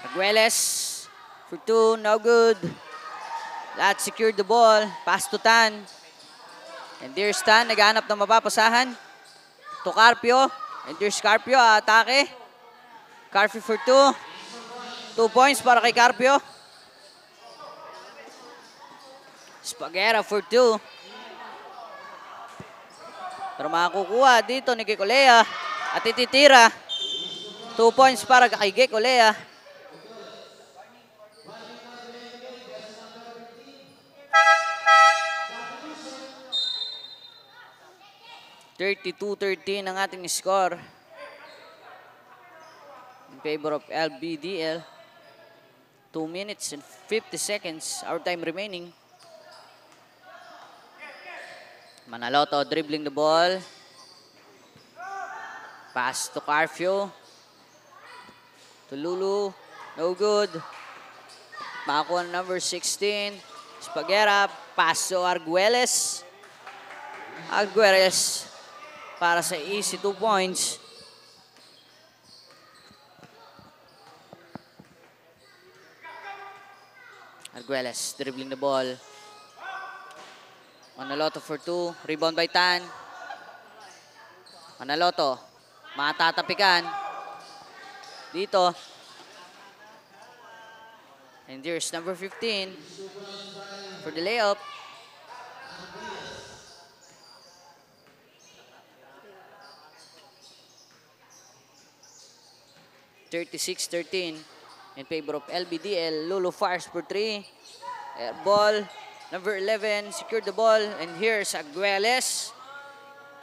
Arguelles for two, no good. Lat secured the ball, pass to Tan. And there's Tan, naghahanap ng mapapasahan. To Carpio, and there's Carpio, atake. Carpio for two. 2 points para kay Carpio. Spaguera for two. Pero makakukuha dito ni Gecolea at ititira. 2 points para kay Gecolea. (32-13) ang ating score in favor of LBDL. 2 minutes and 50 seconds our time remaining. Manaloto dribbling the ball. Pass to Carpio. To Lulu. No good. Makakuha number 16. Spaguera. Pass to Arguelles. Arguelles para sa easy 2 points. Arguelles dribbling the ball. Manaloto for two. Rebound by Tan. Manaloto. Matatapikan. Dito. And there's number 15 for the layup. (36-13) in favor of LBDL. Lulu fires for three. Air ball. Number 11 secured the ball. And here's Arguelles.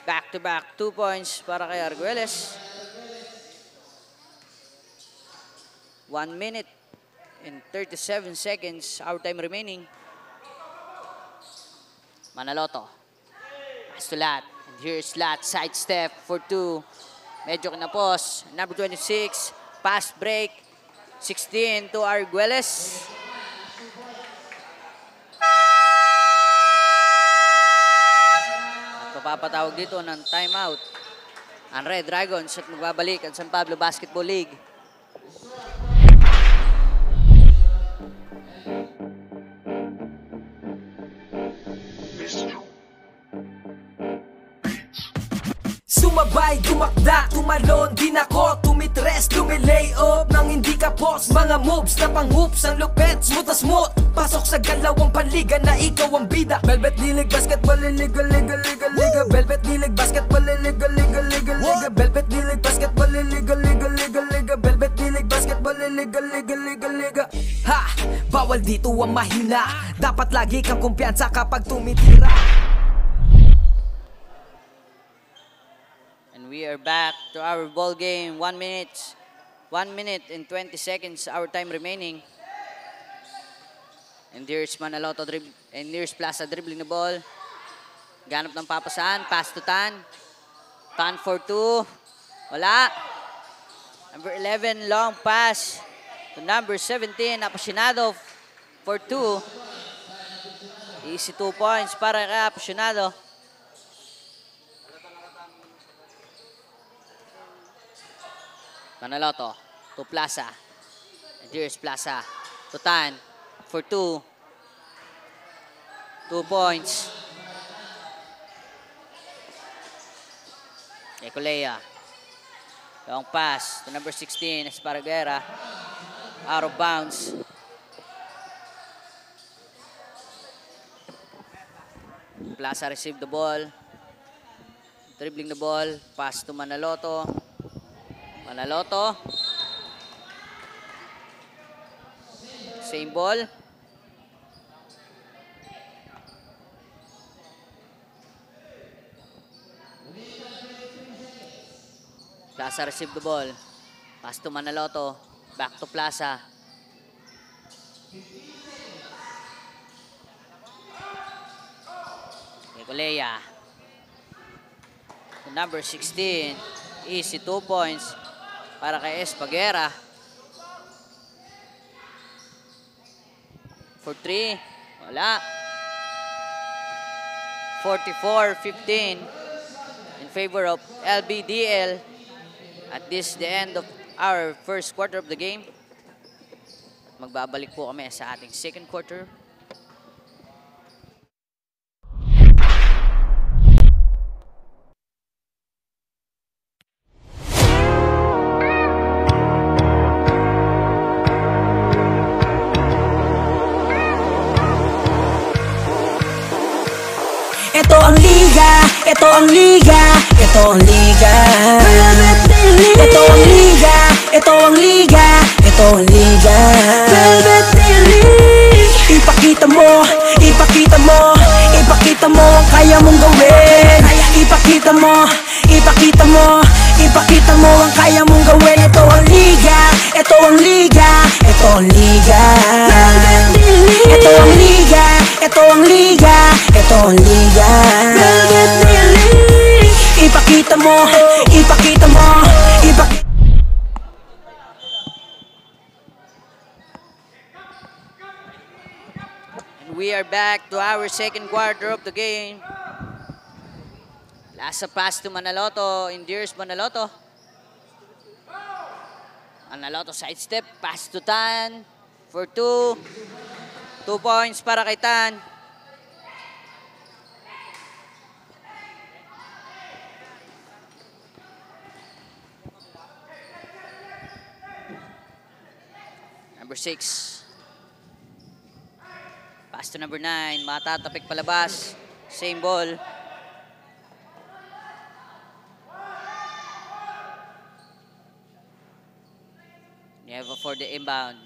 Back-to-back 2 points para kay Arguelles. 1 minute and 37 seconds our time remaining. Manaloto. Pass to Lat. And here's Lat. Side step for two. Medyo kinapos. Number 26. Pass break. 16 to Arguelles. At papapatawag dito ng timeout ang Red Dragons at magbabalik ang San Pablo Basketball League. Sumabay, dumakda, tumalon, din ako tumitres, lumilay up nang hindi ka post. Mga moves na pang-hoops, ang lupet, smooth na smooth. Pasok sa galawang panliga na ikaw ang bida. Velvet Dilig Basketball, liga, liga, liga, liga. Velvet Dilig Basketball, liga, liga, liga, liga. Velvet Dilig Basketball, liga, liga, liga, liga. Velvet Dilig Basketball, liga, liga, liga, liga. Ha! Bawal dito ang mahina. Dapat lagi kang kumpiyansa kapag tumitira. We are back to our ball game. 1 minute and 20 seconds our time remaining. And there's Manaloto and there's Plaza dribbling the ball. Ganap ng papasahan. Pass to Tan. Tan for two. Wala. Number 11 long pass to number 17 Apasionado for two. Easy 2 points para kay Apasionado. Manaloto to Plaza. And here's Plaza to Tan for two. 2 points. Gecolea. Long pass to number 16, Esparguera. Out of bounds. Plaza received the ball. Dribbling the ball. Pass to Manaloto. Manaloto. Same ball. Plaza received the ball. Pass to Manaloto. Back to Plaza. Gecolea. Number 16. Easy 2 points para kay Espaguera. For 3. Wala. 44-15 in favor of LBDL. At this the end of our first quarter of the game. Magbabalik po kami sa ating second quarter. Ito ang liga, ito ang liga, ito ang liga. Ito ang liga, ito ang liga, ito ang liga. Ipakita mo, ipakita mo, ipakita mo ang kaya mong gawin. Ipakita mo, ipakita mo, ipakita mo ang kaya mong gawin. Ito ang liga, ito ang liga, ito ang liga. Ito ang liga, ito ang liga, ito ang liga. Ipakita mo, ipakita mo, ipakita. And we are back to our second quarter of the game. Last pass to Manaloto, Indiers Manaloto. Manaloto sidestep, pass to Tan for 2. 2 points para kay Tan. Number 6. Pass to number 9. Matatapik palabas. Same ball. Never for the inbound.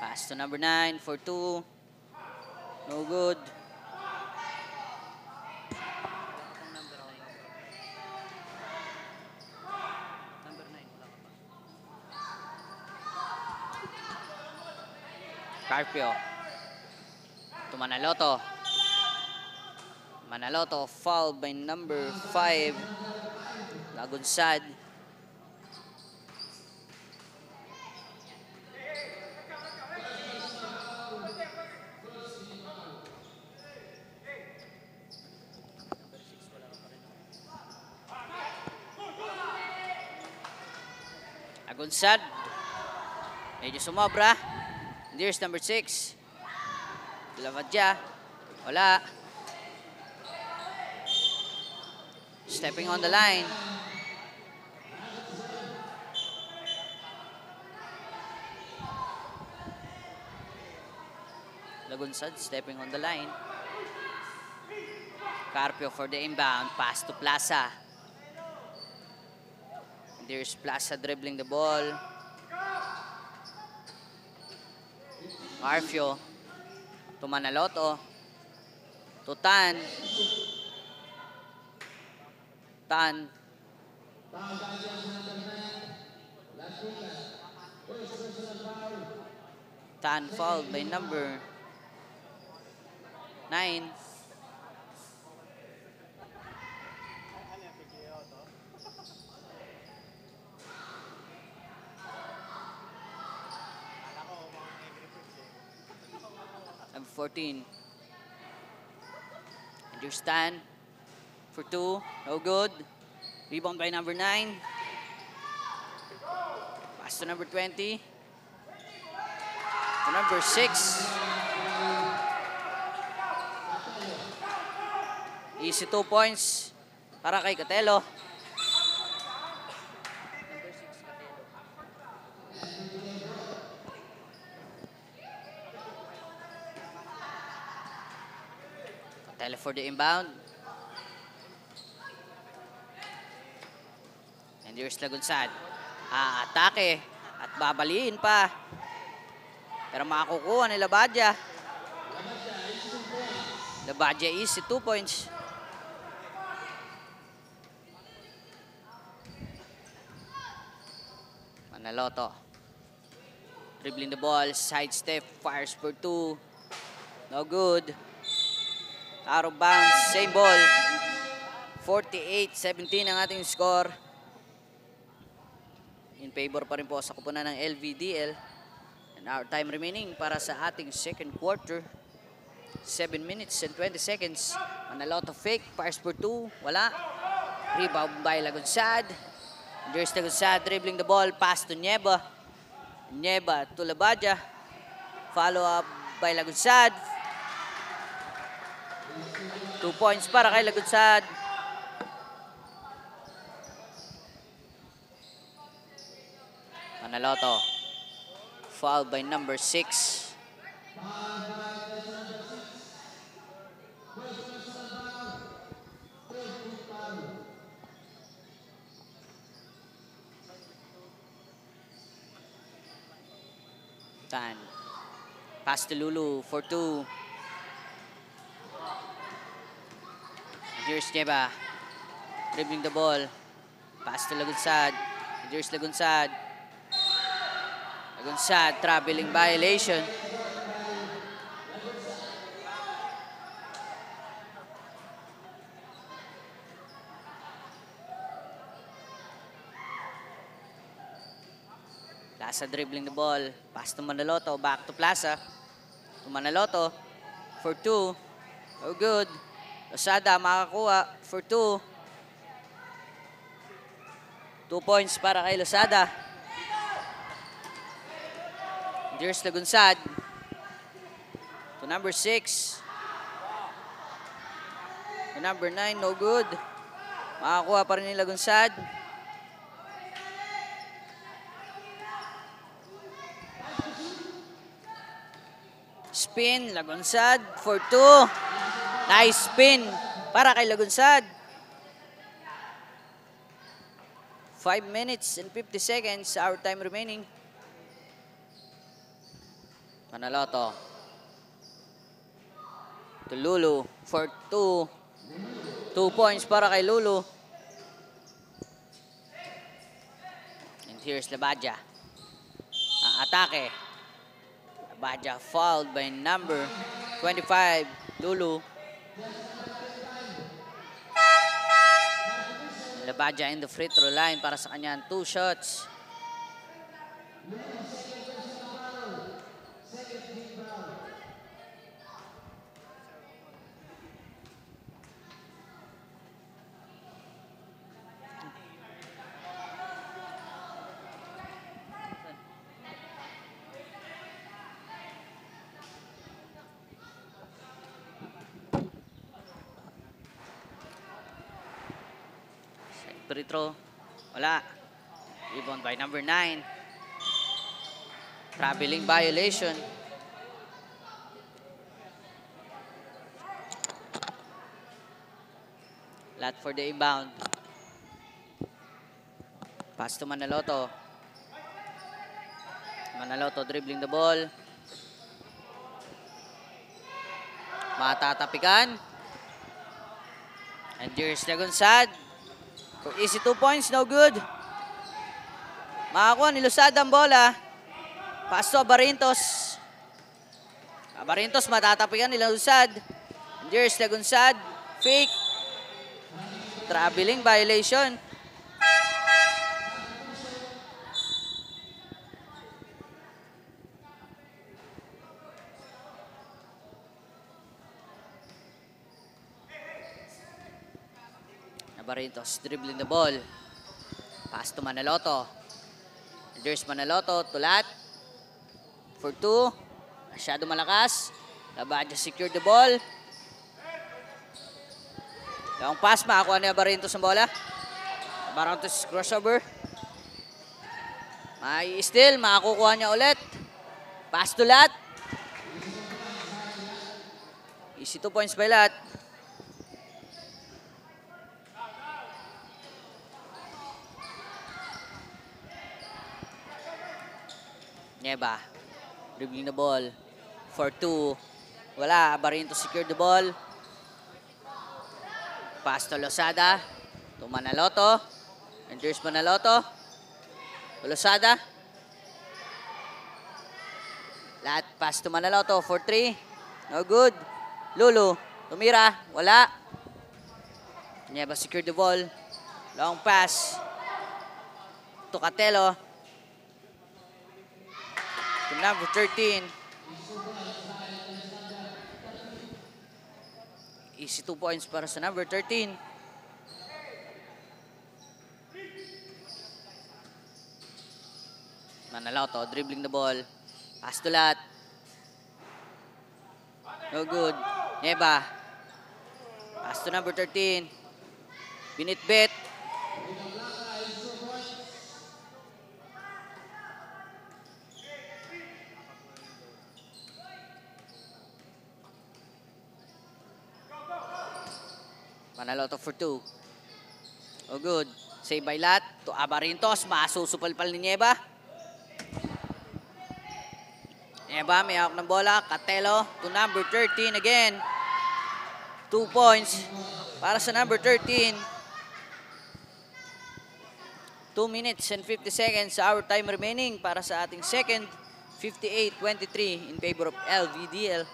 Pass to number 9 for 2. No good. Carpio. To Manaloto. Manaloto fouled by number 5. Lagunsad. Lagunsad. Medyo sumobra. There's number 6. Lavadja. Wala. Stepping on the line. Lagunsad stepping on the line. Carpio for the inbound. Pass to Plaza. There's Plaza dribbling the ball. Carpio to Manaloto. To Tan. Tan. Tan fouled by number 9. Number 14. And there's Tan for 2. No good. Rebound by number 9. Pass to number 20. To number 6. Easy 2 points para kay Catelo. Catelo for the inbound. And here's Lagunsad. Atake at babaliin pa. Pero makakukuha ni Lavadja. Lavadja easy 2 points. Manaloto. Dribbling the ball, sidestep, fires for 2. No good. Out of bounds, same ball. 48-17 ang ating score. In favor pa rin po sa kupunan ng LVDL. And our time remaining para sa ating second quarter. 7 minutes and 20 seconds. Manaloto fake, pass for 2, wala. Rebound by Lagunsad. There's Lagunsad dribbling the ball, pass to Nieva. Nieva to Labadia. Follow up by Lagunsad. 2 points para kay Lagunsad. Manaloto. Foul by number 6. Tan. Pass to Lulu for 2. Here's Nieva. Dribbling the ball. Pass to Lagunsad. Here's Lagunsad. Lagunsad, traveling violation. Plaza dribbling the ball. Pass to Manaloto. Back to Plaza. To Manaloto. For 2. Oh, good. Losada makakuha for 2. 2 points para kay Losada. There's Lagunsad. To number 6. To number 9. No good. Makakuha pa rin ni Lagunsad. Spin, Lagunsad for 2. Nice spin para kay Lagunsad. 5 minutes and 50 seconds, our time remaining. Manaloto. To Lulu for 2. 2 points para kay Lulu. And here's Labadia. Atake. Labadia fouled by number 25, Lulu. Labadia in the free throw line para sa kanyang 2 shots. Free throw. Wala. Rebound by number 9. Traveling violation. Lat for the inbound. Pass to Manaloto. Manaloto dribbling the ball. Matatapikan. And here's Lagunsad. For easy 2 points, no good. Makakuha ni Losada ang bola. Pass to Abarintos. Abarintos matatapikan ni Lagunsad. And here's Lagunsad. Fake. Traveling violation. Abarintos dribbling the ball. Pass to Manaloto. There's Manaloto, Tulat. For 2. Masyado malakas. Labadia secured the ball. Long pass, makakuha ni Abarintos ang bola. Abarintos crossover. May steal, makakukuha niya ulit. Pass to Lat. Easy 2 points by Lat. Nieva. Dribbling the ball. For 2. Wala. Abarintos secured the ball. Pass to Losada. To Manaloto. And there's Manaloto. To Losada. Lat. Pass to Manaloto. For 3. No good. Lulu. Tumira. Wala. Nieva secured the ball. Long pass. To Catelo. To number 13. Easy 2 points para sa number 13. Manaloto, dribbling the ball. Pass to Lat. No good. Nieva. Pass to number 13. Binitbit. Manaloto for 2. Oh good. Save by Lat. To Abarintos. Masusupal-pal ni Nieva. Nieva may hawak ng bola. Catelo to number 13 again. 2 points para sa number 13. 2 minutes and 50 seconds our time remaining para sa ating second. 58-23 in favor of LVDL.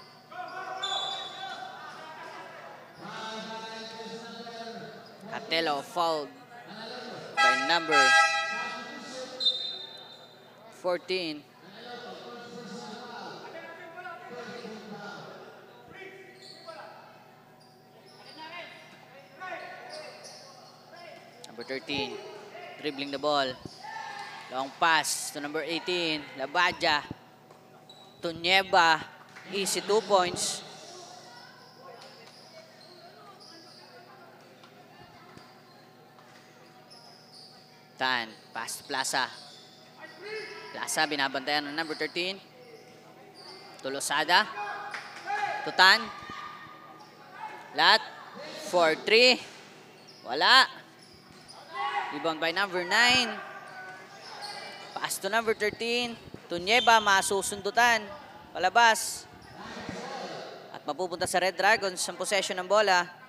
Catelo fouled by number 14. Number 13, dribbling the ball. Long pass to number 18, Labadia. To Nieva, easy 2 points. Tan, pass to Plaza. Plaza, binabantayan ng number 13. To Losada. To Tan. Lat, 4-3. Wala. Rebound by number 9. Pass to number 13. To Nieva, masusundutan. Palabas. At mapupunta sa Red Dragons ang possession ng bola.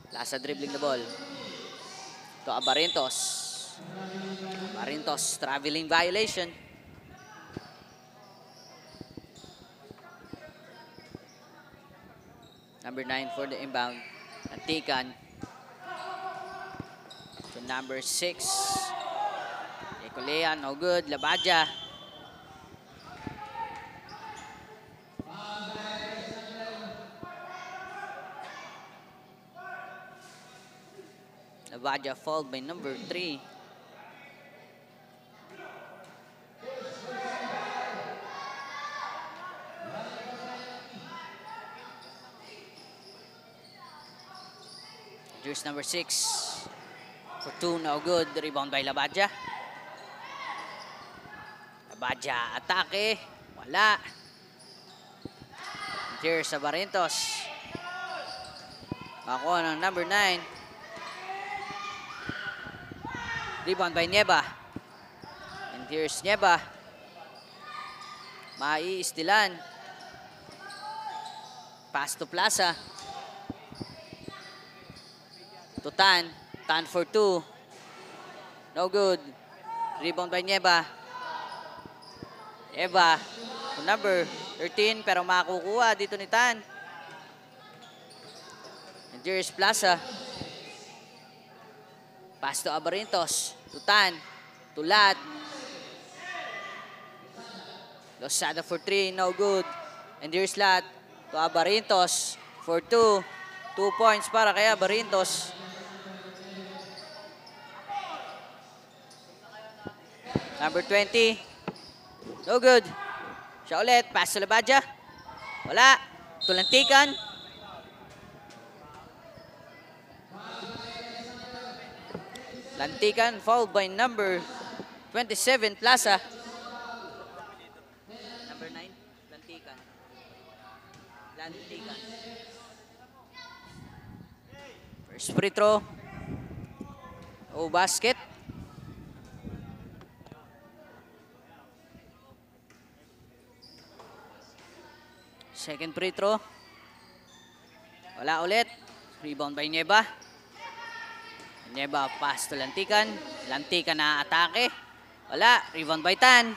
Plaza dribbling the ball. To Abarintos. Abarintos, traveling violation. Number 9 for the inbound. Antikan. To number 6. Ecolea, no good. Labadia. Labadia fouled by number 3. Here's number 6. For 2, no good. Rebound by Labadia. Labadia, atake. Wala. Here's Abarintos. Ako ng number 9. Rebound by Nieva. And here's Nieva. Maiistilan. Pass to Plaza. To Tan. Tan for 2. No good. Rebound by Nieva. Nieva. To number 13 pero makukuha dito ni Tan. And here's Plaza. Pass to Abarintos. To Tan. To Lat. Losada for 3. No good. And here's Lat. To Abarintos. For 2. 2 points para kay Abarintos. Number 20. No good. Siya ulit. Pass to Labadia. Wala. Tulantikan. Lantikan fouled by number 27, Plaza. Number 9, Lantikan. Lantikan. First free throw. Oh, basket. Second free throw. Wala ulit. Rebound by Nieva. Nieva pass to Lantikan. Lantikan na atake. Wala. Rebound by Tan.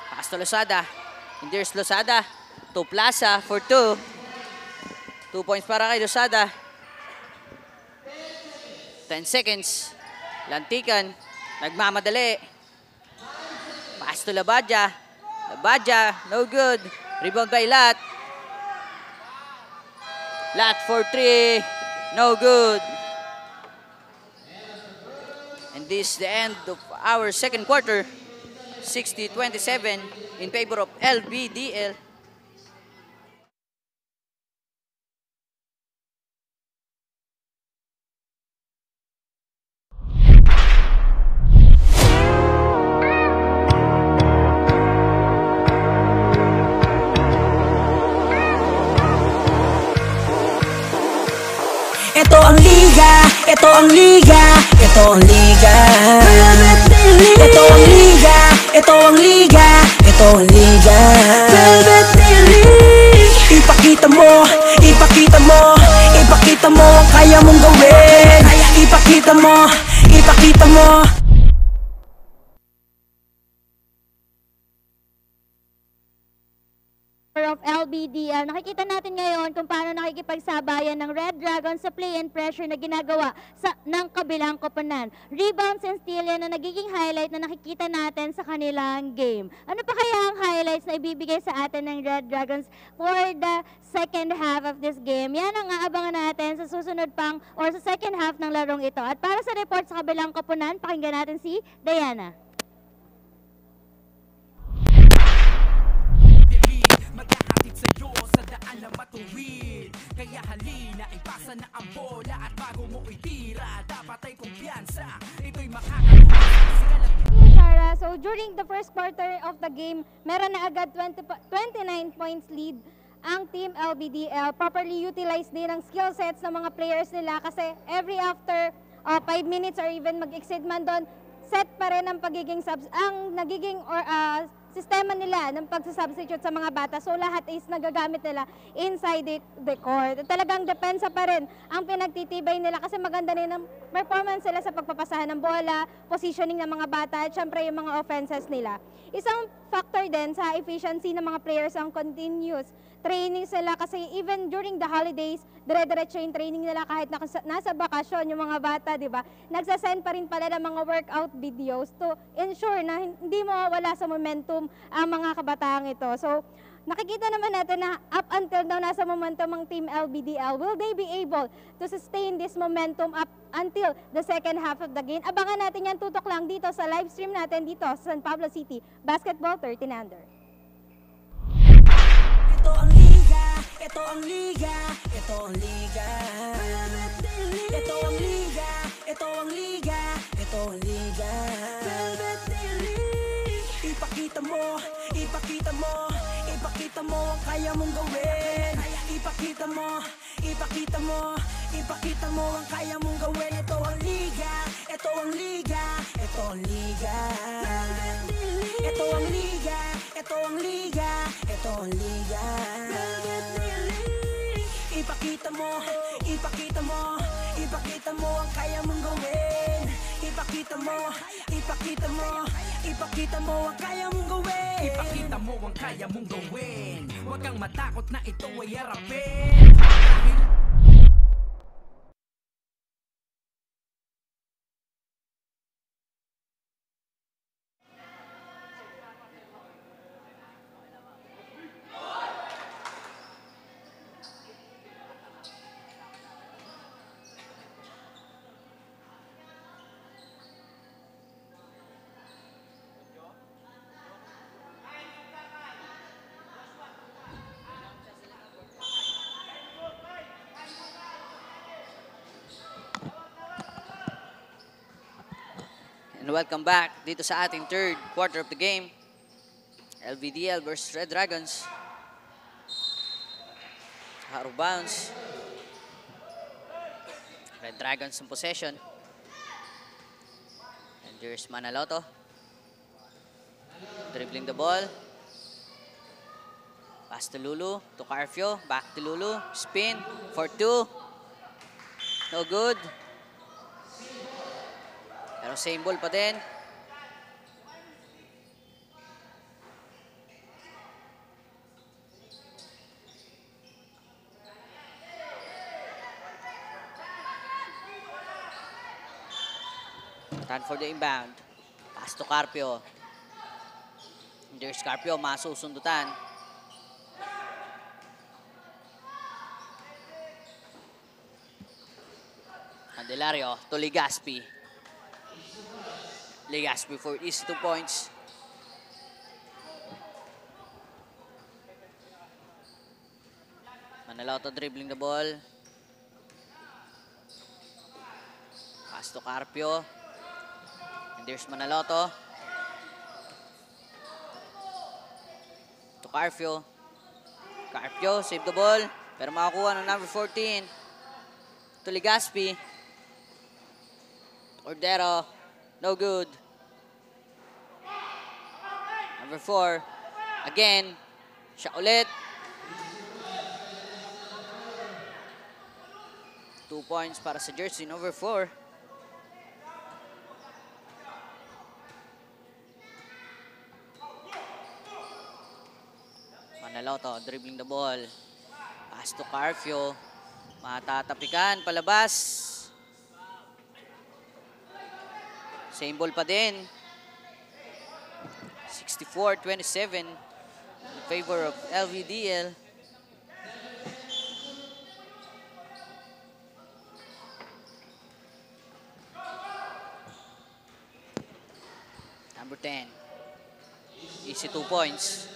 Pass to Losada. And there's Losada. To Plaza for 2. 2 points para kay Losada. 10 seconds. Lantikan. Nagmamadali. Pass to Labadja. Labadja, no good. Rebound by Lat. Lat for 3. No good. And this is the end of our second quarter. 60-27 in favor of LBDL. Ito ang liga, ito ang liga, ito ang liga. Ito ang liga, ito ang liga, ito ang liga. Ipakita mo, ipakita mo, ipakita mo ang kaya mong gawin. Ipakita mo, ipakita mo. Of LBDL. Nakikita natin ngayon kung paano nakikipagsabayan ng Red Dragon sa play and pressure na ginagawa ng kabilang koponan. Rebounds and steal yan na nagiging highlight na nakikita natin sa kanilang game. Ano pa kaya ang highlights na ibibigay sa atin ng Red Dragons for the second half of this game? Yan ang aabangan natin sa susunod pang or sa second half ng larong ito. At para sa report sa kabilang koponan, pakinggan natin si Diana. Maghahatid sa'yo sa daan na matuwid. Kaya halina, ipasa na ang bola. At bago mo itira, dapat ay kumpiyansa. Ito'y makakatulong. Shara, so during the first quarter of the game, meron na agad 29 points lead ang Team LBDL. Properly utilize din ang skill sets ng mga players nila kasi every after 5 minutes or even mag-exceed man doon, set pa rin ang pagiging ang nagiging sistema nila ng pagsasubstitute sa mga bata. So lahat is nagagamit nila inside the court. Talagang depensa pa rin ang pinagtitibay nila kasi maganda rin ang performance nila sa pagpapasahan ng bola, positioning ng mga bata, at syempre yung mga offenses nila. Isang factor din sa efficiency ng mga players ang continuous training sila kasi even during the holidays, dire-diretso yung training nila kahit nasa bakasyon yung mga bata, di ba? Nagsasend pa rin pala ng mga workout videos to ensure na hindi mawawala sa momentum ang mga kabataang ito. So, nakikita naman natin na up until now nasa momentum ang Team LBDL. Will they be able to sustain this momentum up until the second half of the game? Abangan natin yan, tutok lang dito sa live stream natin dito sa San Pablo City Basketball 13 Under. Ito ang liga, ito ang liga, ito ang liga. Ito ang liga, ito ang liga, ito ang liga. Ipakita mo, ipakita mo, ipakita mo ang kaya mong gawin. Ipakita mo, ipakita mo, ipakita mo ang kaya mong gawin. Ito ang liga, ito ang liga, ito ang liga. Ito ang liga, ito ang liga, ito ang liga. Ipakita mo, ipakita mo, ipakita mo ang kaya mong gawin. Ipakita mo, ipakita mo, ipakita mo ang kaya mong gawin. Ipakita mo ang kaya mong gawin. Huwag kang matakot na ito ay harapin. And welcome back dito sa ating third quarter of the game. LBDL versus Red Dragons. Out of bounds. Red Dragons in possession. And there's Manaloto. Dribbling the ball. Pass to Lulu, to Carfio. Back to Lulu. Spin for 2. No good. Pero same ball pa din. Tan for the inbound. Pass to Carpio. There's Carpio, masusundutan. Candelario to Legaspi. Legaspi for easy 2 points. Manaloto dribbling the ball. Pass to Carpio. And there's Manaloto. To Carpio. Carpio, save the ball. Pero makakuha ng number 14. To Legaspi. Cordero. No good. Number 4. Again. Siya ulit. 2 points para sa jersey number 4. Manaloto dribbling the ball. Pass to Carpio. Matatapikan, palabas. Same ball pa din. 64-27 in favor of LVDL. Number 10. Easy 2 points.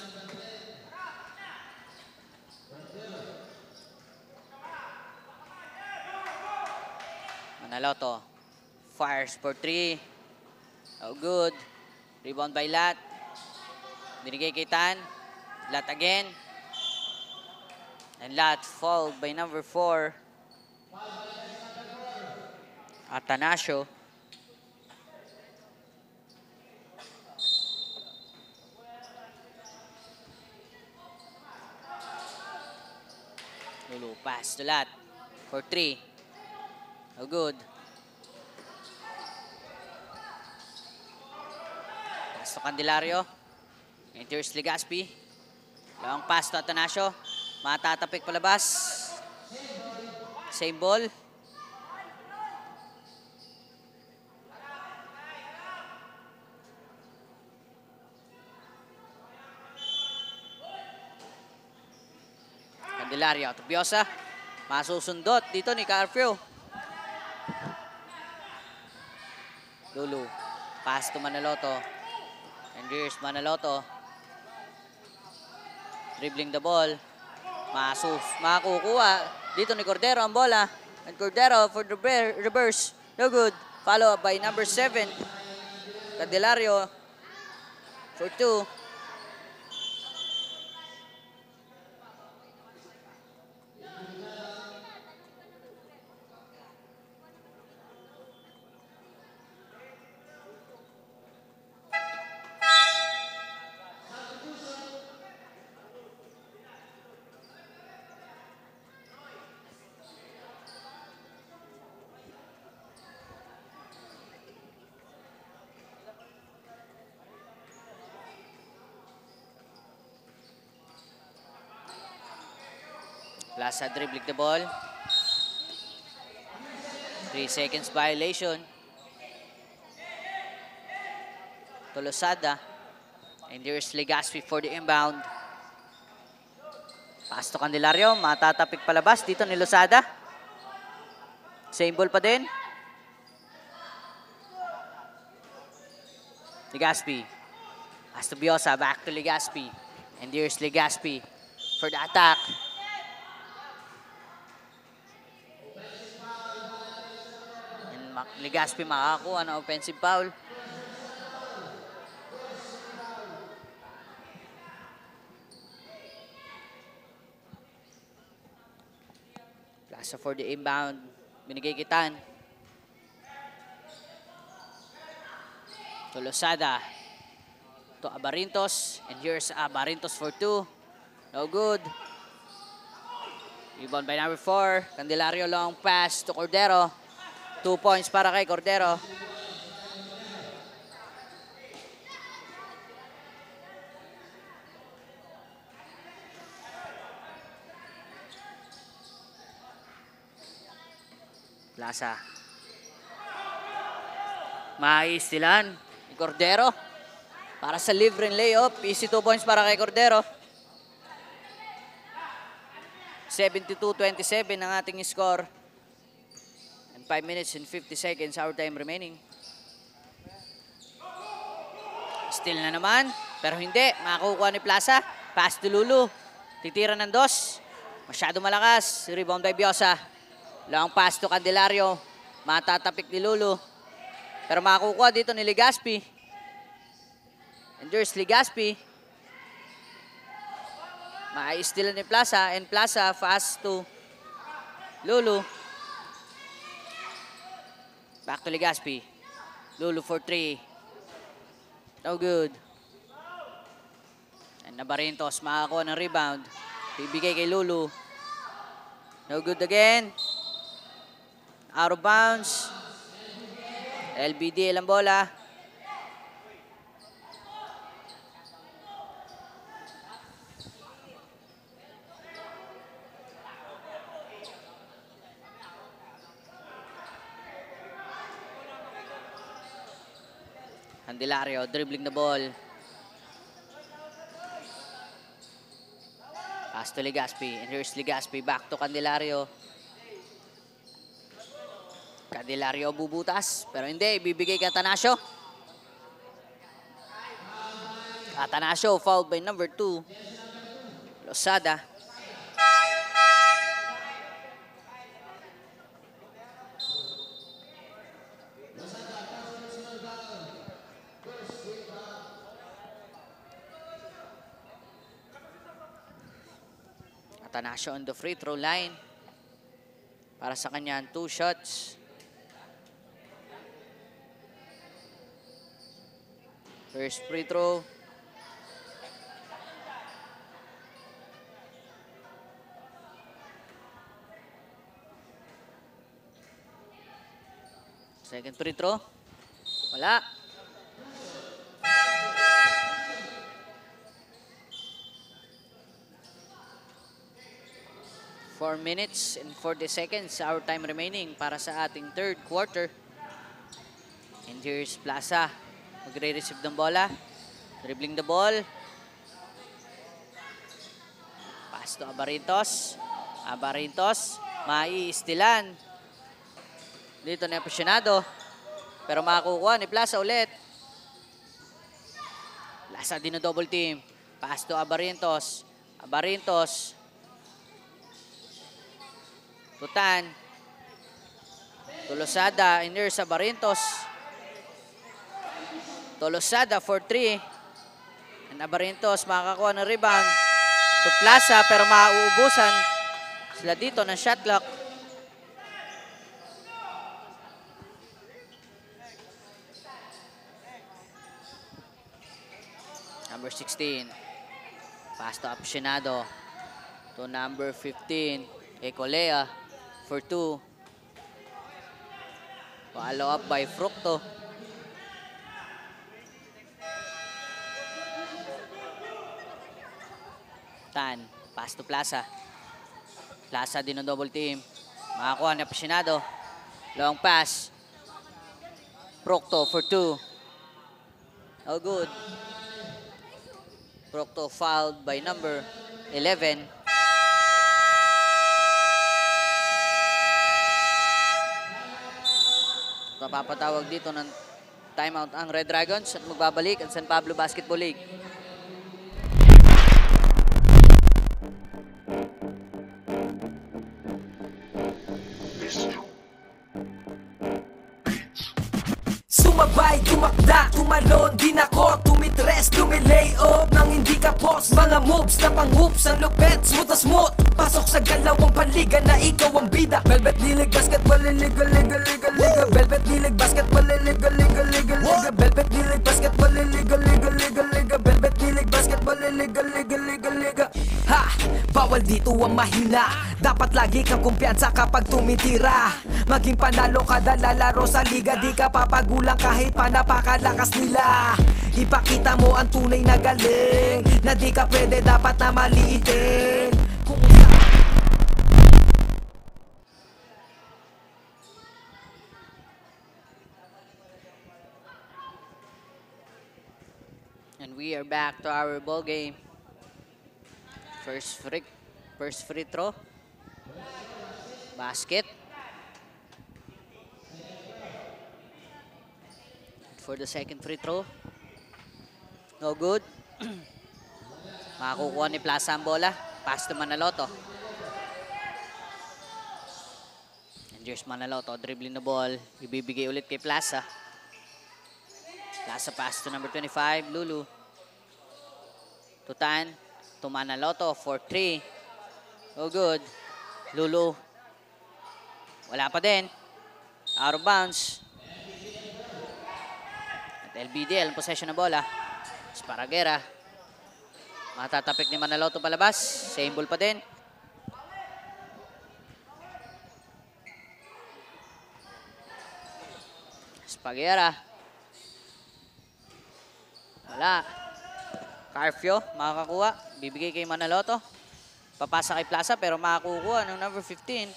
Manaloto fires for 3. Oh, good. Rebound by Lat. Binigay kay Tan. Lat again. And Lat fouled by number 4. Atanasio. Lulu pass to Lat for 3. Oh, good. Pass to Candelario. Enters Legaspi. Long pass to Atanasio. Matatapik palabas. Same ball. Candelario to Biosa. Masusundot dito ni Carpio. Lulu. Pass to Manaloto. And here's Manaloto. Dribbling the ball. Makakukuha. Dito ni Cordero ang bola. And Cordero for the reverse. No good. Follow up by number 7. Candelario for 2. Plaza dribbling the ball. 3 seconds violation. To Losada. And here's Legaspi for the inbound. Pass to Candelario. Matatapik palabas dito ni Losada. Same ball pa din. Legaspi. Pass to Biosa. Back to Legaspi. And here's Legaspi for the attack. Legaspi makakakuha ng offensive foul. Plaza for the inbound. Binigay kitan. To Losada. To Abarintos. And here's Abarintos for 2. No good. Rebound by number 4. Candelario long pass to Cordero. 2 points para kay Cordero. Plaza. Maistilan ni Cordero. Para sa libreng layup. Easy 2 points para kay Cordero. 72-27 ang ating score. And 5 minutes and 50 seconds our time remaining. Still na naman. Pero hindi. Makakukuha ni Plaza. Pass to Lulu. Titira ng 2. Masyado malakas. Rebound by Biosa. Long pass to Candelario. Matatapik ni Lulu. Pero makakukuha dito ni Legaspi. And there's Legaspi. Maistilan ni Plaza. And Plaza fast to Lulu. Back to Legaspi. Lulu for 3. No good. And Nabarintos makakuha ng rebound. Bibigay kay Lulu. No good again. Out of bounds. LBD ang bola. Candelario dribbling the ball. Pass to Legaspi. And here's Legaspi back to Candelario. Candelario bubutas. Pero hindi. Ibibigay kay Atanasio. Atanasio fouled by number 2. Losada. Atanasio on the free throw line. Para sa kanya 2 shots. First free throw. Second free throw. Wala. Four minutes and 40 seconds our time remaining para sa ating third quarter. And here's Plaza. Magre-receive ng bola. Dribbling the ball. Pass to Abarintos. Abarintos. Maiistilan. Dito na apasyonado. Pero makakukuha ni Plaza ulit. Plaza din na double team. Pass to Abarintos. Abarintos. Tutan. Tolosada. In there sa Abarintos. Tolosada for 3. And Abarintos makakakuha ng rebound. To Plaza pero mauubusan sila dito ng shot clock. Number 16. Pass to Apasionado. To number 15. Ecolea for 2. Follow up by Fructo. Tan. Pass to Plaza. Plaza din ang double team. Makakuha ni Apasionado. Long pass. Fructo for 2. Oh, good. Fructo fouled by number 11. Papapatawag dito ng timeout ang Red Dragons at magbabalik ang San Pablo Basketball League. Sumabay, tumakda, tumalon, din ako, tumitres, tumilay off nang hindi ka post. Mga moves na pang-hoops, ang lupet, smooth na smooth. Pasok sa galawang panliga na ikaw ang bida. Velvet Lilig Basketball, liga, liga, liga, liga. Velvet Lilig Basketball, liga, liga, liga, liga. Velvet Lilig Basketball, liga, liga, liga, liga. Velvet Lilig Basketball, liga, liga, liga, liga. Ha! Bawal dito ang mahina. Dapat lagi kang kumpiyansa kapag tumitira. Maging panalo kada lalaro sa liga. Di ka papagulang kahit pa napakalakas nila. Ipakita mo ang tunay na galing. Na di ka pwede dapat na maliitin. Kung We are back to our ball game. First free throw. Basket. For the second free throw. No good. Makakukuha ni Plaza ang bola. Pass to Manaloto. And here's Manaloto. Dribbling the ball. Ibibigay ulit kay Plaza. Plaza pass to number 25, Lulu. Tutan. To Manaloto for 3. No good. Lulu. Wala pa din. Out of bounds. At LBDL, possession ng bola. Esparraguera. Matatapik ni Manaloto palabas. Same ball pa din. Esparraguera. Wala. Carfio, makakakuha. Bibigay kay Manaloto. Papasa kay Plaza pero makakukuha ng number 15.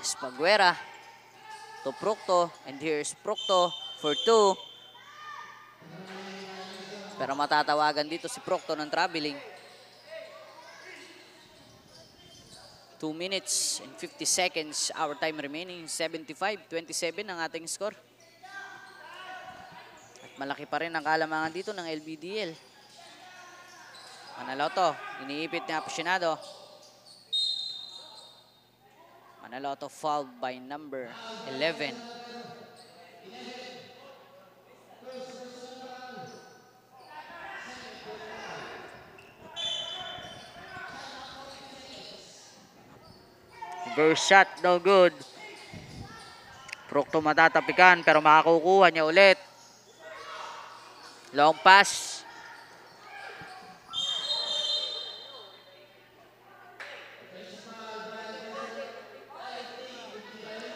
Esparraguera. To Procto. And here's Procto for 2. Pero matatawagan dito si Procto ng traveling. 2 minutes and 50 seconds. Our time remaining. 75-27 ang ating score. Malaki pa rin ang kalamangan dito ng LBDL. Manaloto, iniipit ni Apasionado. Manaloto fouled by number 11. First shot, no good. Procto matatapikan pero makakukuha niya ulit. Long pass.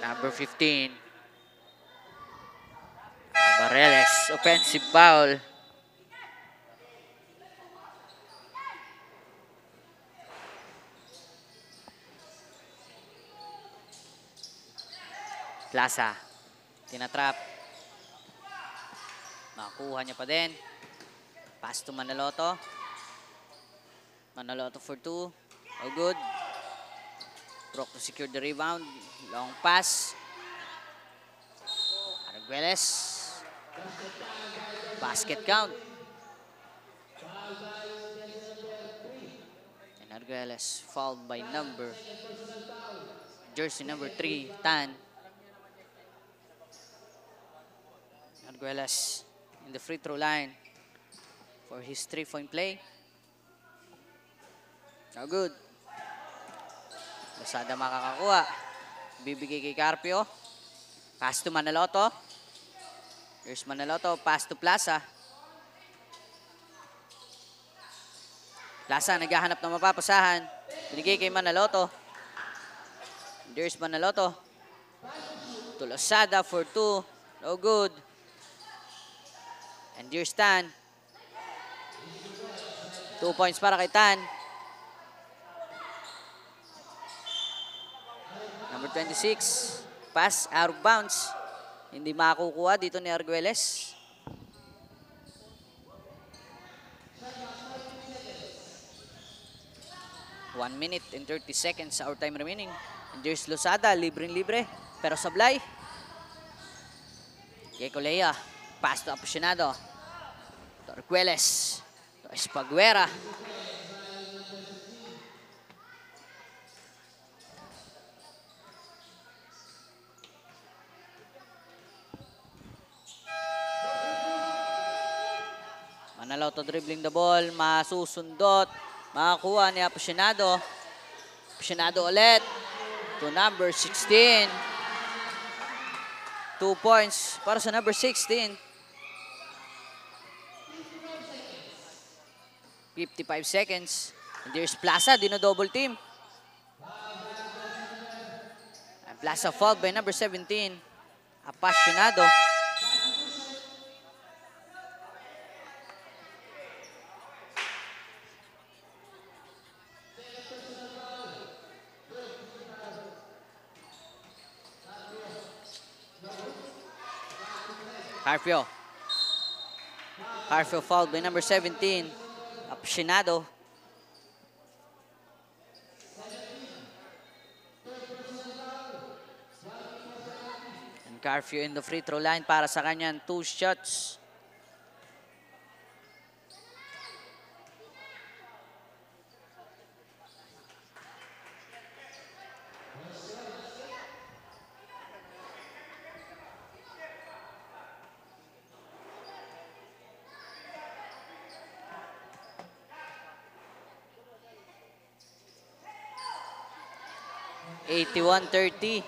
Number 15. Bareles, offensive foul. Plaza. Tinatrap. Nakuha niya pa din. Pass to Manaloto. Manaloto for 2. All good. Procto secured the rebound. Long pass. Arguelles. Basket count. And Arguelles fouled by jersey number 3, Tan. Arguelles in the free throw line for his 3-point play. No good. Lasada makakakuha. Bibigay kay Carpio. Pass to Manaloto. Here's Manaloto. Pass to Plaza. Plaza naghahanap ng mapapasahan. Binigay kay Manaloto. There's Manaloto. To Lasada for 2. No good. And here's Tan. 2 points para kay Tan. Number 26. Pass out of bounds. Hindi makakukuha dito ni Arguelles. One minute and 30 seconds our time remaining. And there's Losada, libreng-libre. Pero sablay. Keiko Lea. Pass to Apasionado. To Arguelles. To Esparraguera. Manaloto dribbling the ball. Masusundot. Makakuha ni Apasionado. Apasionado ulit. To number 16. 2 points para sa number 16. 55 seconds. And there's Plaza, dino-double team. And Plaza fouled by number 17. Apasionado. Carpio. Carfield fouled by number 17, Apasionado. And Carfield in the free throw line para sa kanyang 2 shots. (81-30).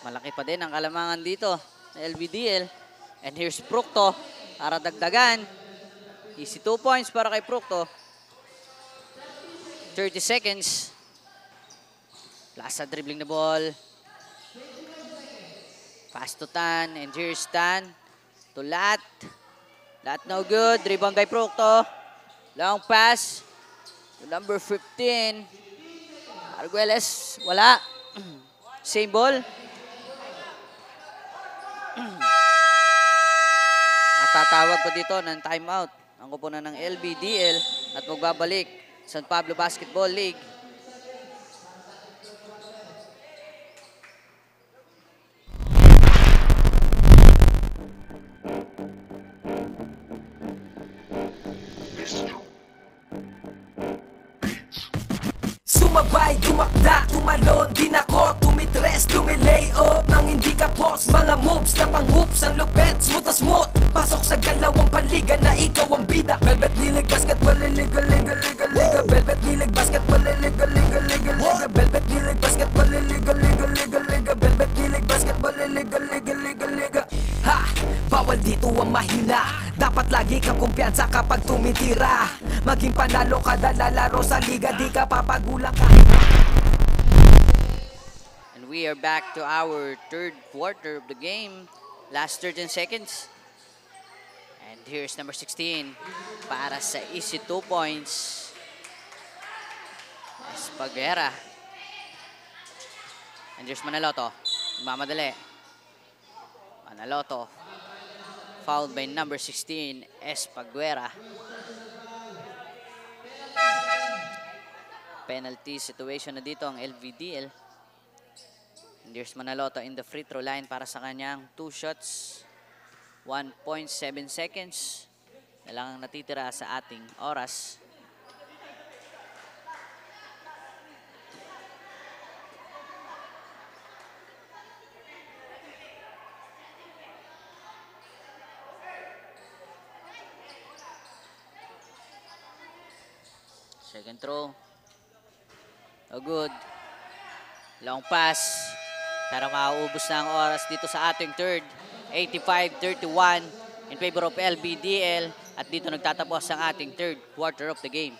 Malaki pa din ang kalamangan dito na LBDL. And here's Procto para dagdagan. Easy 2 points para kay Procto. 30 seconds. Plaza dribbling the ball. Pass to Tan. And here's Tan to Lat. Lat no good. Rebound by Procto. Long pass to number 15. Arguelles, wala. Same ball. At tatawag po dito ng timeout ang koponan ng LBDL at magbabalik San Pablo Basketball League. Sumabay, tumakda, tumalon, din ako, tumitres, lumilay up nang hindi ka pos. Mga moves na pang-hoops, ang lupet, smooth as smooth. Pasok sa galawang panliga na ikaw ang bida. Velvet Nilig Basketball, liga, liga, liga, liga. Velvet Nilig Basketball, liga, liga, liga, liga. Velvet Nilig Basketball, liga, liga, liga, liga. Velvet Nilig Basketball, liga, liga, liga, liga. Ha! Bawal dito ang mahina. Dapat lagi kang kumpiyansa kapag tumitira. Maging panalo kada lalaro sa liga, di ka papagulang kahit. And we are back to our third quarter of the game. Last 13 seconds. And here's number 16 para sa easy 2 points. Espaguera. And here's Manaloto. Mamadali. Manaloto. Fouled by number 16, Espaguera. Penalty situation na dito ang LVDL. And there's Manaloto in the free throw line para sa kanyang 2 shots. 1.7 seconds na lang ang natitira sa ating oras. Second throw. Oh, good. Long pass. Pero mauubos na ang oras dito sa ating third. 85-31 in favor of LBDL. At dito nagtatapos ang ating third quarter of the game.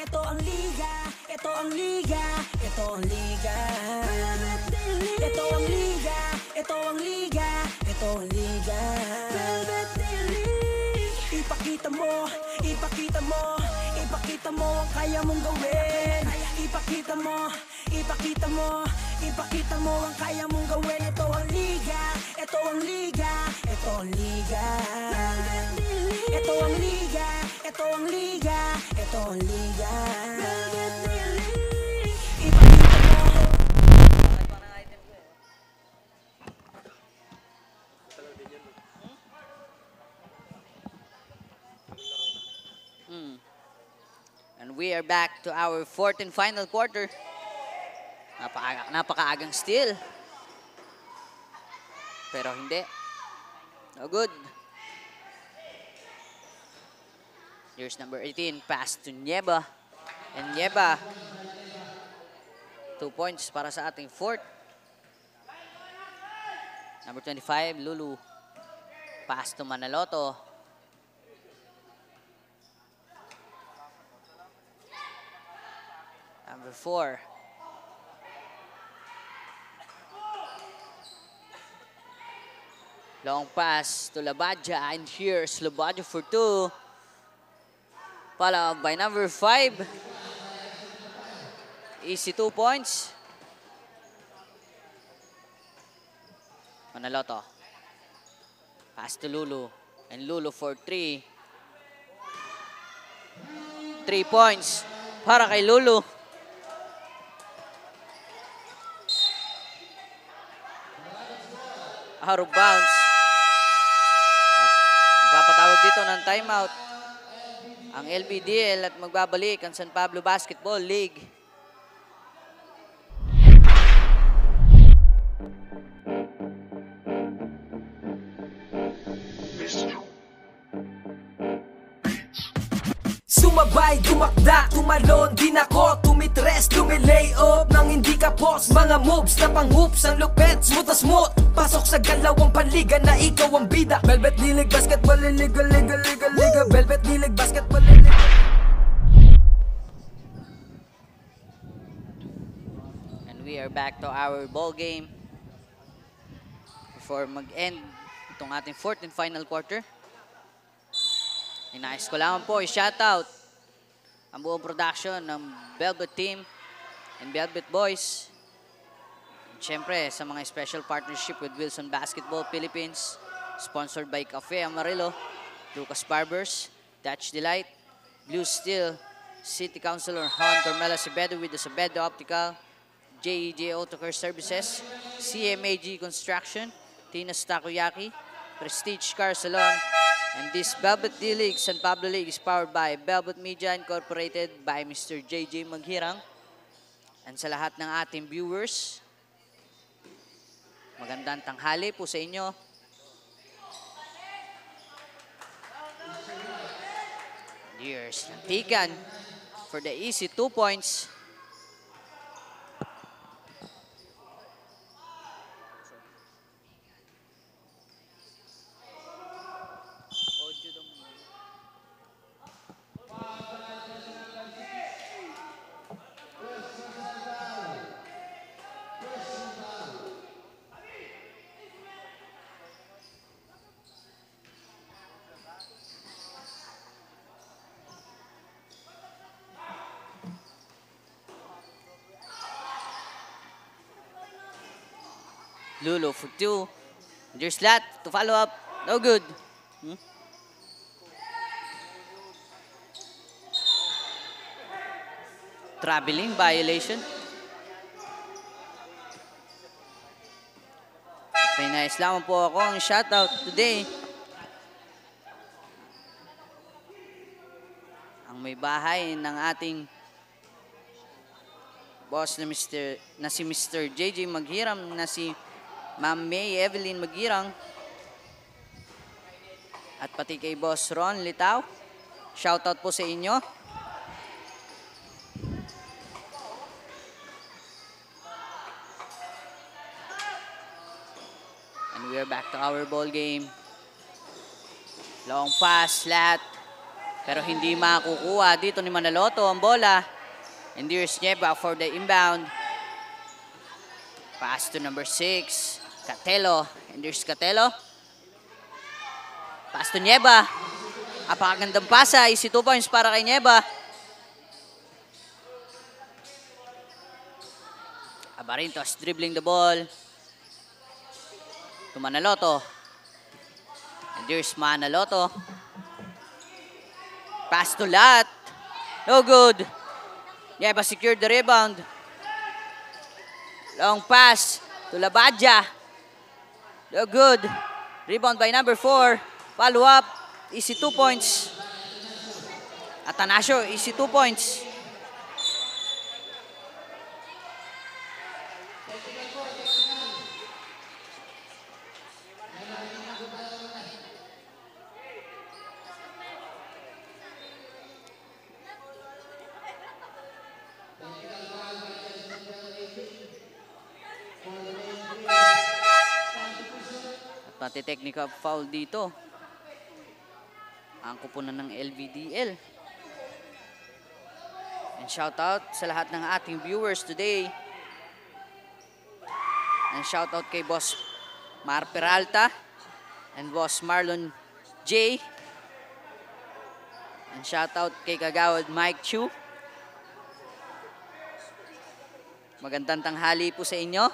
Ito ang liga, ito ang liga, ito ang liga. Ito ang liga, ito ang liga, ito ang liga. Ipakita mo, ipakita mo, ipakita mo ang kaya mong gawin. Ipakita mo, ipakita mo, ipakita mo ang kaya mong gawin. Ito ang liga, ito ang liga, ito ang liga. Ito ang liga, ito ang liga, ito ang liga. Ipakita mo. And we are back to our fourth and final quarter. Napakaagang steal. Pero hindi. No good. Here's number 18, pass to Nieba. And Nieba, 2 points para sa ating fourth. Number 25, Lulu. Pass to Manaloto. Number 4. Long pass to Labadja, and here's Labadja for 2. Followed by number 5. Easy 2 points. Manaloto. Pass to Lulu. And Lulu for 3. 3 points para kay Lulu. Out of bounds. Magpapatawag dito ng timeout ang LBDL at magbabalik ang San Pablo Basketball League. Sumabay, dumakda, tumalon, din ako tumitres, lumilay up nang hindi ka pos. Mga moves na pang-hoops, ang lupet, smooth na smooth. Pasok sa galawang panliga na ikaw ang bida. Velvet Nilig Basketball, liga, liga, liga, liga. Velvet Nilig Basketball, liga. And we are back to our ball game before mag-end itong ating fourth and final quarter. Inayos ko lang po, i-shoutout ang buong production ng Velvet Team and Velvet Boys. And syempre, sa mga special partnership with Wilson Basketball Philippines, sponsored by Cafe Amarillo, Lucas Barbers, Dutch Delight, Blue Steel, City Councilor Juan Carmela Acevedo with the Acevedo Optical, JEJ Autocare Services, CMAG Construction, Tina's Takoyaki, Prestige Car Salon, and this Velvet D-League, San Pablo League, is powered by Velvet Media Incorporated by Mr. JJ Maghirang. And sa lahat ng ating viewers, magandang tanghali po sa inyo. Here's Nantikan for the easy 2 points. Lulu for 2. There's Lat to follow up. No good. Traveling violation. May nais lamang po ako ang shoutout today. Ang may bahay ng ating boss na si Mr. JJ Maghiram, na si Ma'am May Evelyn Magirang, at pati kay Boss Ron Litaw. Shoutout po sa inyo. And we are back to our ball game. Long pass, Lat. Pero hindi makukuha dito ni Manaloto ang bola. And here's Nieva for the inbound. Pass to number 6. Catelo, and there's Catelo. Pass to Nieva. Apakagandang pasa, easy 2 points para kay Nieva. Abarintos dribbling the ball to Manaloto. And there's Manaloto. Pass to Lat. No good. Nieva secured the rebound. Long pass to Labadja. No good. Rebound by number 4. Follow up. Easy 2 points. Atanasio, easy 2 points. Pati technical foul dito. Ang kupunan ng LVDL. And shout out sa lahat ng ating viewers today. And shout out kay Boss Mar Peralta and Boss Marlon J. And shoutout kay Kagawad Mike Chu. Magandang tanghali po sa inyo.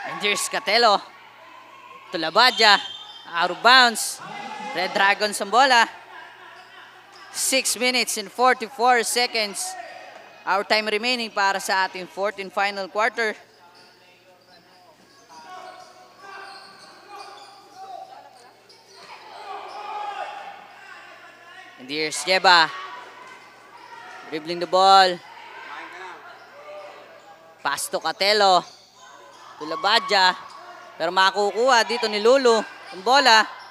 And here's Catelo. Tulabadya. Out of bounds. Red Dragons ang bola. 6 minutes and 44 seconds. Our time remaining para sa ating fourth and final quarter. And here's Jeba. Dribbling the ball. Pass to Catelo. Tulabadya. Pero makukuha dito ni Lulu. Ang bola.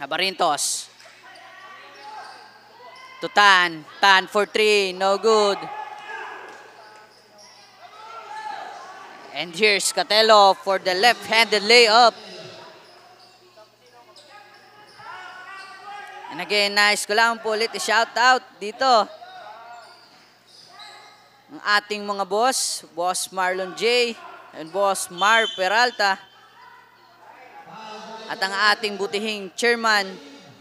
Habarintos. To Tan. Tan for 3. No good. And here's Catelo for the left-handed layup. And again, nice ko lang po ulit i-shout out dito. Ang ating mga boss, Boss Marlon J. and Boss Mar Peralta. At ang ating butihing chairman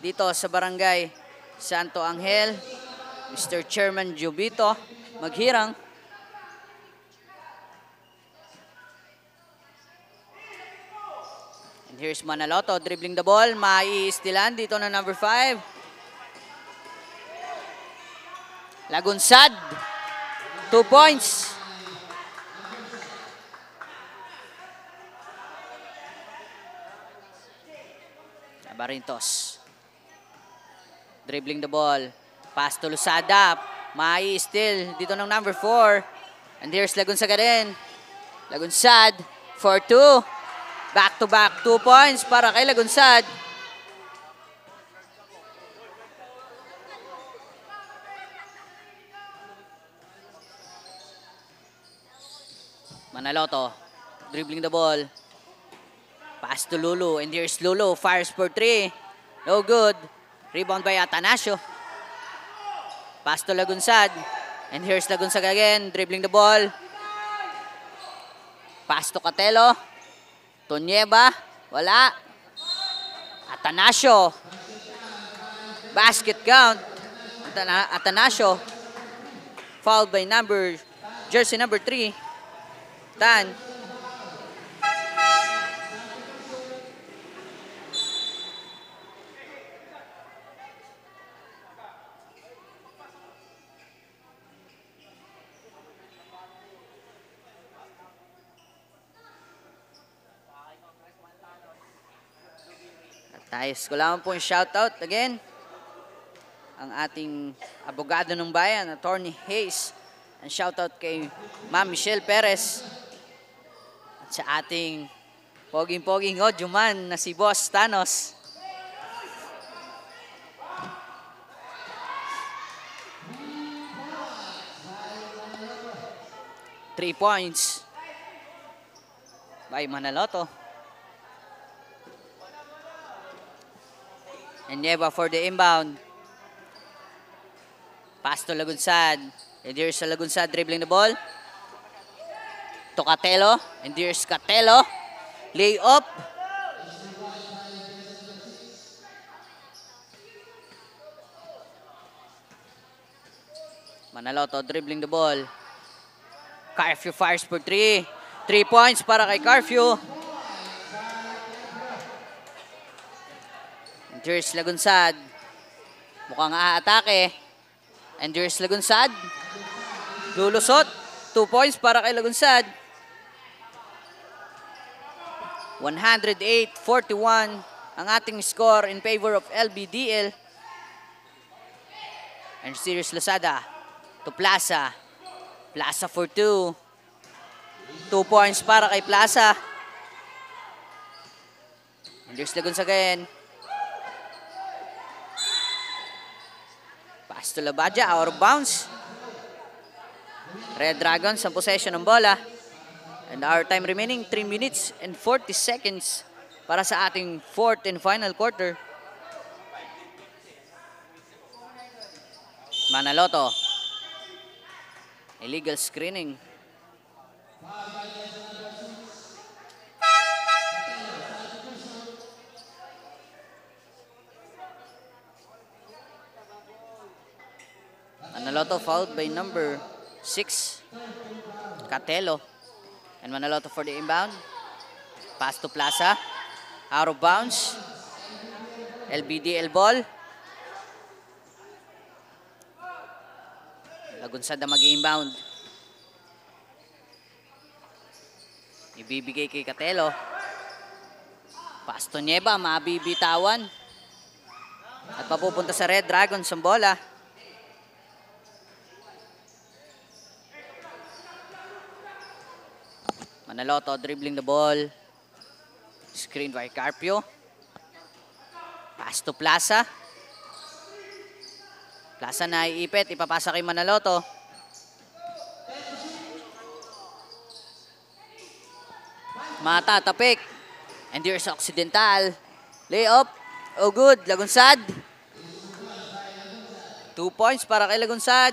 dito sa Barangay Santo Angel, Mr. Chairman Jubito Maghirang. And here's Manaloto dribbling the ball. Maiistilan dito na number 5. Lagunsad. 2 points. Barintos. Dribbling the ball. Pass to Lusada. Mai-steal dito ng number 4. And here's Lagunsad din. Lagunsad for 2. Back-to-back 2 points para kay Lagunsad. Manaloto. Dribbling the ball. Pass to Lulu, and here's Lulu, fires for 3. No good. Rebound by Atanasio. Pass to Lagunsad, and here's Lagunsad again, dribbling the ball. Pass to Catelo. Tonyeba, wala. Atanasio. Basket count. Atanasio. Fouled by jersey number 3. Tan. Tayos ko lang po yung shoutout again. Ang ating abogado ng bayan, Attorney Hayes. Ang shoutout kay Ma'am Michelle Perez. At sa ating poging-poging Ojuman na si Boss Thanos. Three points by Manaloto. And Nieva for the inbound. Pass to Lagunsad. And here's Lagunsad dribbling the ball. To Catelo. And here's Catelo. Lay up. Manaloto dribbling the ball. Carfew fires for 3. 3 points para kay Carfew. And here's Lagunsad. Mukhang aatake. And here's Lagunsad. Lulusot. 2 points para kay Lagunsad. 108-41 ang ating score in favor of LBDL. And Sirius Losada to Plaza. Plaza for 2. 2 points para kay Plaza. And there's Lagunsad again. Pass to Labadja, out of bounds. Red Dragons ang possession ng bola. And our time remaining, 3 minutes and 40 seconds para sa ating fourth and final quarter. Manaloto. Illegal screening. Manaloto fouled by number 6, Catelo. And Manaloto for the inbound. Pass to Plaza. Out of bounds. LBDL ball. Lagunsad na mag-inbound. Ibibigay kay Catelo. Pass to Nieva, mabibitawan. At mapupunta sa Red Dragons ang bola. Manaloto dribbling the ball. Screen by Carpio. Pass to Plaza. Plaza na iipit, ipapasa kay Manaloto. Mata, tapik. And there's Occidental. Layup. Oh good, Lagunsad. 2 points para kay Lagunsad.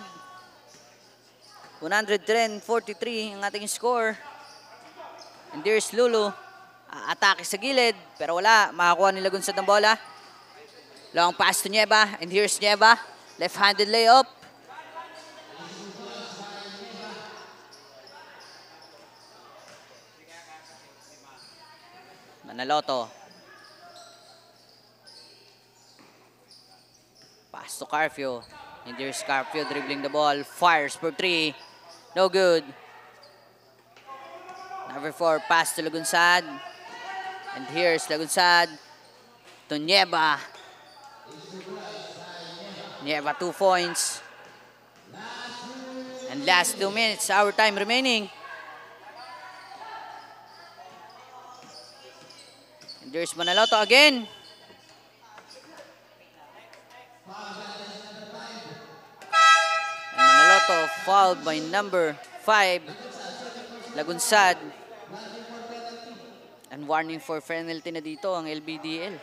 110-43 ang ating score. And there's Lulu. Atake sa gilid, pero wala. Makakuha ni Lagunsad ng bola. Long pass to Nieva. And here's Nieva. Left-handed layup. Manaloto. Pass to Carpio. And there's Carpio dribbling the ball. Fires for 3. No good. Number 4, pass to Lagunsad. And here's Lagunsad to Nieva. Nieva, 2 points. And last 2 minutes, our time remaining. And there's Manaloto again. And Manaloto fouled by number 5, Lagunsad. And warning for penalty na dito ang LBDL.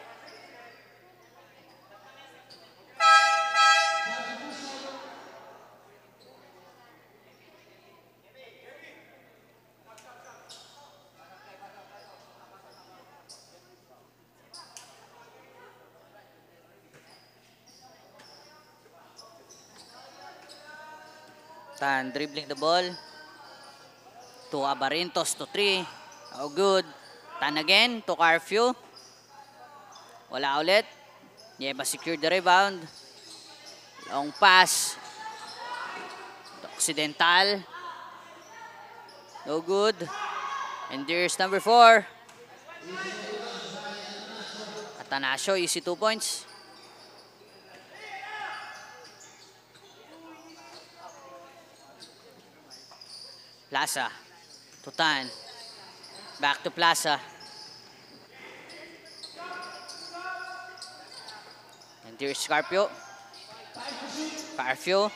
Tan dribbling the ball. To Abarintos to 3. Oh good. Tan again to Carpio. Wala ulit. Nieva secured the rebound. Long pass. To Occidental. No good. And there's number 4. Atanasio, easy 2 points. Plaza. To Tan. Back to Plaza. And there's Carpio. Carpio.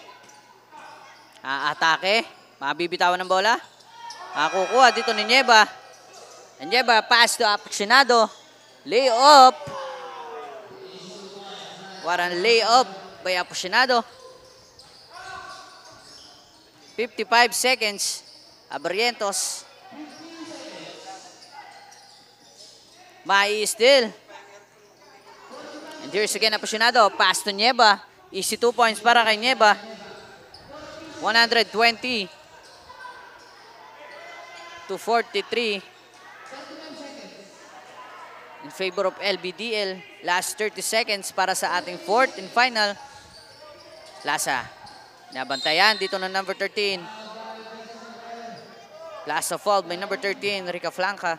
Atake. Mabibitawan ng bola. Kukuha dito ni Nieva. And Nieva pass to Apasionado. Lay-up. What a lay-up by Apasionado. 55 seconds. Abarrientos. Mai-steal. And here's again Apasionado. Pass to Nieva. Easy 2 points para kay Nieva. 120 to 43 in favor of LBDL. Last 30 seconds para sa ating fourth and final. Plaza. Nabantayan dito ng number 13. Plaza fouled by number 13, Rica Flanca.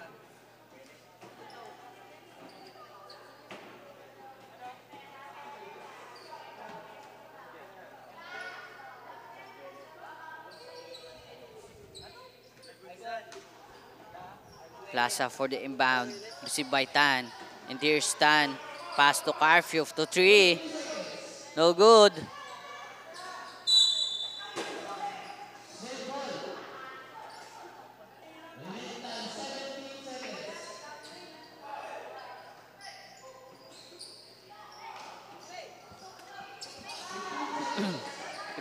Plaza for the inbound. Received by Tan. And here's Tan. Pass to Carpio to 3. No good.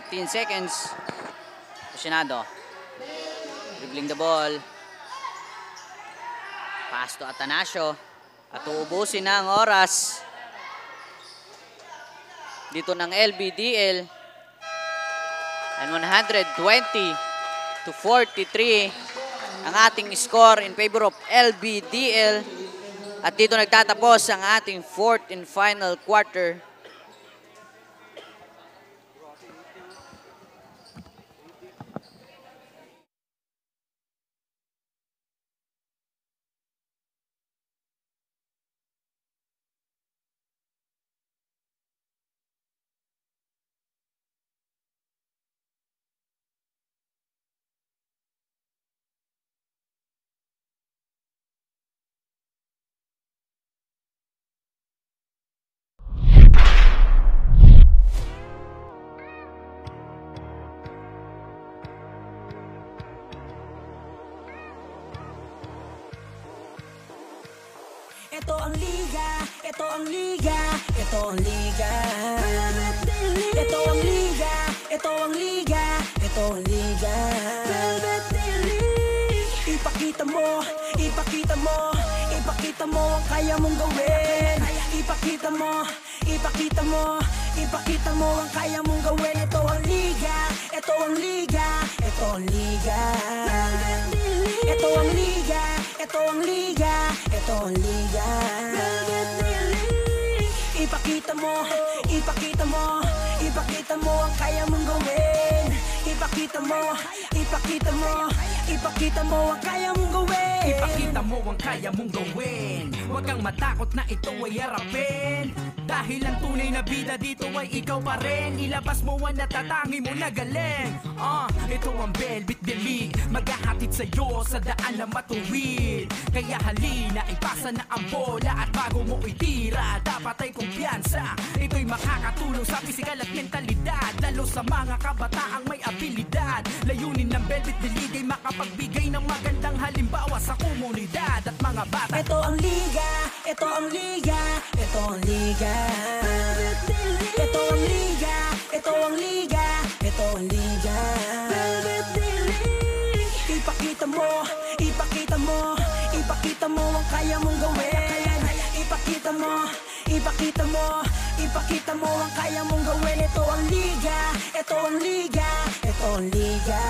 15 seconds. Aficionado. Dribbling the ball. Pass to Atanasio. At uubusin na ang oras dito ng LBDL. And 120-43 ang ating score in favor of LBDL. At dito nagtatapos ang ating fourth and final quarter. Ito ang liga, ito ang liga, ito ang liga. Ito ang liga, ito ang liga, ito ang liga. Ipakita mo, ipakita mo, ipakita mo ang kaya mong gawin. Ipakita mo, ipakita mo, ipakita mo ang kaya mong gawin. Ito ang liga, ito ang liga, ito ang liga. Ito ang liga, ito ang liga, ito ang liga. Ipakita mo, ipakita mo, ipakita mo ang kaya mong gawin. Ipakita mo, ipakita mo, ipakita mo ang kaya mong gawin. Ipakita mo ang kaya mong gawin. Huwag kang matakot na ito ay harapin. Dahil ang tunay na bida dito ay ikaw pa rin. Ilabas mo ang natatangi mo na galing. Ito ang Velvet Delete, maghahatid sa'yo sa daan na matuwid. Kaya halina, ipasa na ang bola. At bago mo itira, dapat ay kumpiyansa. Ito'y makakatulong sa pisikal at mentalidad, lalo sa mga kabataang may abilidad. Layunin ng Velvet Delete ay makapagbigay ng magandang halimbawa sa komunidad at mga bata. Ito ang liga, ito ang liga, ito ang liga. Ito ang liga, ito ang liga, ito ang liga. Ipakita mo, ipakita mo, ipakita mo ang kaya mong gawin. Ipakita mo, ipakita mo, ipakita mo ang kaya mong gawin. Ito ang liga, ito ang liga, ito ang liga.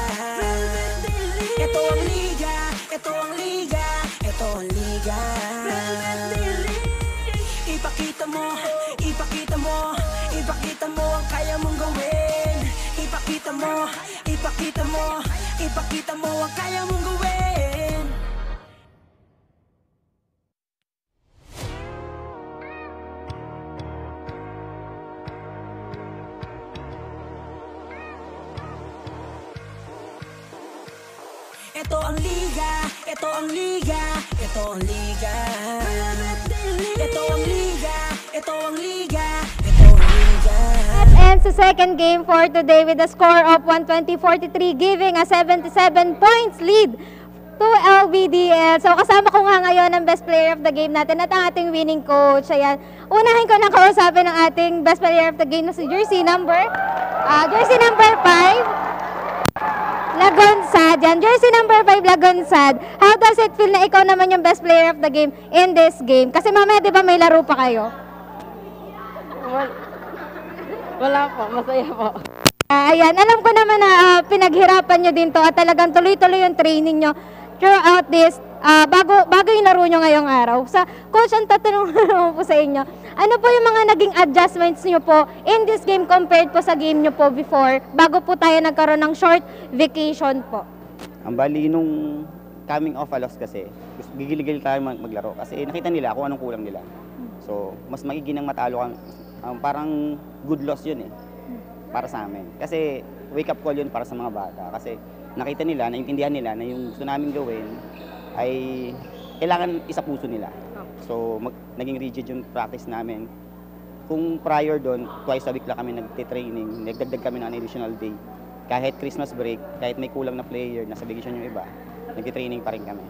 Ito ang liga, ito ang liga, ito ang liga. Ipakita mo, ipakita mo, ipakita mo ang kaya mong gawin. Ipakita mo, ipakita mo, ipakita mo ang kaya mong gawin. Ito ang liga, ito ang liga, ito ang liga. Ito ang liga, ito ang liga, ito ang liga. That ends the second game for today with a score of 120-43, giving a 77 points lead to LBDL. So kasama ko nga ngayon ang best player of the game natin at ang ating winning coach. Ayan. Unahin ko na kausapin ang ating best player of the game na si jersey number 5. Lagonsad, yan. Jersey number 5, Lagonsad. How does it feel na ikaw naman yung best player of the game in this game? Kasi mamaya, di ba, may laro pa kayo? Wala po, masaya po. Ayan, alam ko naman na pinaghirapan nyo din to at talagang tuloy-tuloy yung training nyo throughout this, bago yung laro nyo ngayong araw. Sa coach, ang tatanong naman po sa inyo, ano po yung mga naging adjustments nyo po in this game compared po sa game nyo po before, bago po tayo nagkaroon ng short vacation po? Ang bali nung coming off a loss kasi, gigil-gigil tayo maglaro kasi nakita nila kung anong kulang nila. So, mas magiging ng matalo kang, parang good loss yun eh, para sa amin. Kasi wake up call yun para sa mga bata. Kasi nakita nila, naintindihan nila na yung gusto namin gawin ay kailangan isa puso nila. So, naging rigid yung practice namin. Kung prior doon, twice a week lang kami nagte-training, nagdagdag kami ng additional day. Kahit Christmas break, kahit may kulang na player, nasa vacation yung iba, nagte-training pa rin kami.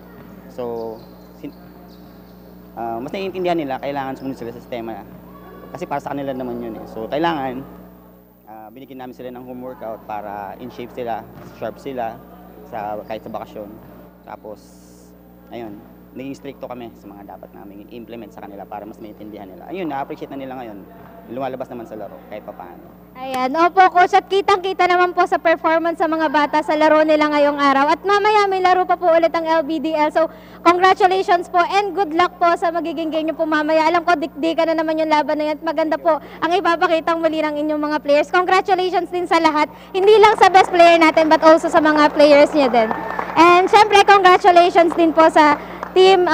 So, mas naiintindihan nila, kailangan sumunod sila sa sistema. Kasi para sa kanila naman yun eh. So, kailangan binigyan namin sila ng home workout para in shape sila, sharp sila kahit sa bakasyon. Tapos, ayun, naging stricto kami sa mga dapat namin i-implement sa kanila para mas maintindihan nila. Ayun, na-appreciate na nila ngayon. Lumalabas naman sa laro kahit pa paano. Ayan, opo coach, at kitang-kita naman po sa performance sa mga bata sa laro nila ngayong araw. At mamaya may laro pa po ulit ang LBDL. So, congratulations po and good luck po sa magiging game nyo po mamaya. Alam ko, dikdikan na naman yung laban na yan. Maganda po ang ipapakitang muli ng inyong mga players. Congratulations din sa lahat. Hindi lang sa best player natin but also sa mga players niya din. And syempre, congratulations din po sa team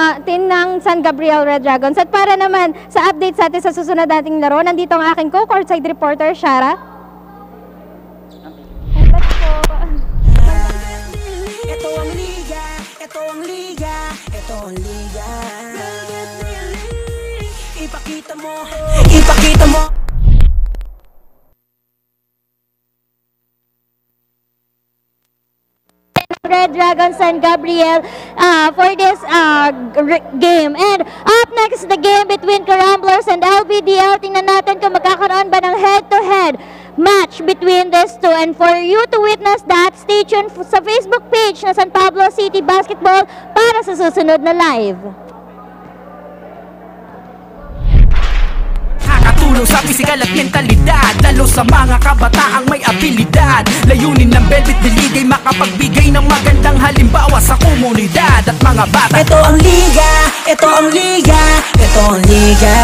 ng San Gabriel Red Dragons. At para naman sa update sa atin sa susunod nating laro, nandito ang aking co-courtside reporter, Shara. Congrats po. Ito ang liga, ito ang liga, ito ang liga. Ipakita mo, ipakita mo. Red Dragons and Gabriel for this game. And up next, the game between Caramblers and LBDL. Tingnan natin kung magkakaroon ba ng head-to-head match between these two. And for you to witness that, stay tuned sa Facebook page na San Pablo City Basketball para sa susunod na live. Nakatulong sa pisikal at mentalidad, lalo sa mga kabataang may abilidad. Layunin ng Velvet League ay makapagbigay ng magandang halimbawa sa komunidad at mga bata. Ito ang liga, ito ang liga, ito ang liga.